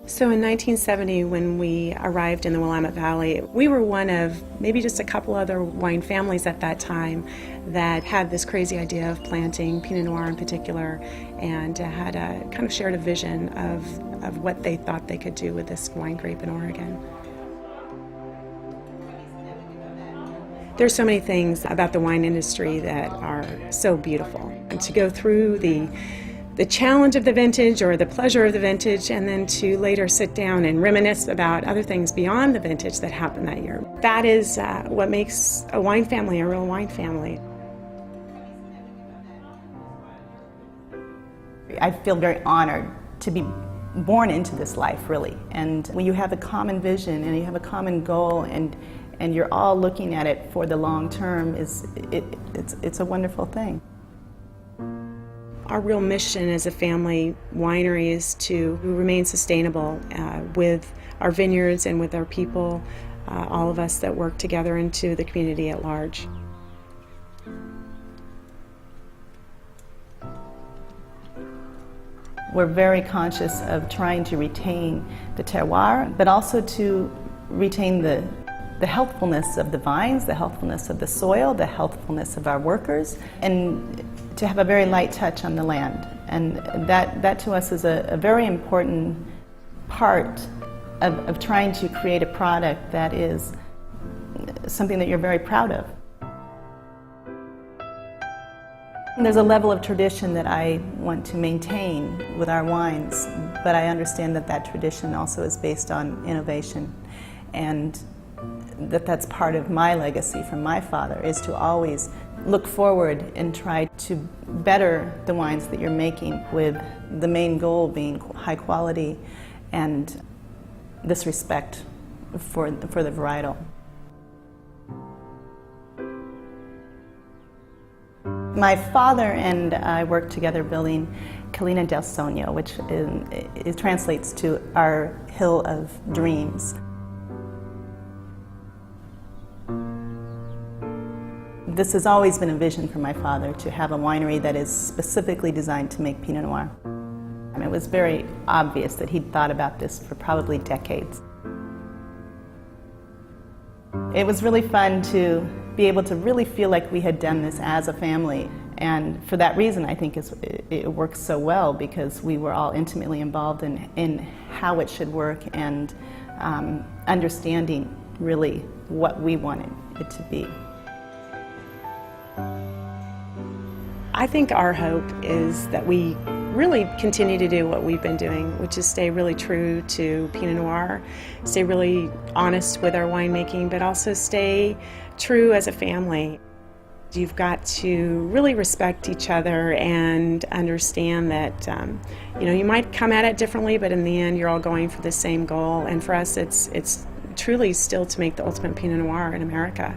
So in 1970, when we arrived in the Willamette Valley, we were one of maybe just a couple other wine families at that time that had this crazy idea of planting Pinot Noir in particular, and had a kind of shared a vision of what they thought they could do with this wine grape in Oregon. There's so many things about the wine industry that are so beautiful. And to go through the challenge of the vintage or the pleasure of the vintage, and then to later sit down and reminisce about other things beyond the vintage that happened that year. That is what makes a wine family a real wine family. I feel very honored to be born into this life, really. And when you have a common vision and you have a common goal, and you're all looking at it for the long term, it's a wonderful thing. Our real mission as a family winery is to remain sustainable with our vineyards and with our people, all of us that work together, into the community at large. We're very conscious of trying to retain the terroir, but also to retain the healthfulness of the vines, the healthfulness of the soil, the healthfulness of our workers, and to have a very light touch on the land. And that to us is a very important part of trying to create a product that is something that you're very proud of. There's a level of tradition that I want to maintain with our wines, but I understand that tradition also is based on innovation, and that's part of my legacy from my father, is to always look forward and try to better the wines that you're making, with the main goal being high quality and this respect for the varietal. My father and I worked together building Collina del Sogno, which it translates to our Hill of Dreams. This has always been a vision for my father, to have a winery that is specifically designed to make Pinot Noir. And it was very obvious that he'd thought about this for probably decades. It was really fun to be able to really feel like we had done this as a family. And for that reason, I think it works so well, because we were all intimately involved in how it should work, and understanding really what we wanted it to be. I think our hope is that we really continue to do what we've been doing, which is stay really true to Pinot Noir, stay really honest with our winemaking, but also stay true as a family. You've got to really respect each other and understand that you might come at it differently, but in the end you're all going for the same goal. And for us, it's truly still to make the ultimate Pinot Noir in America.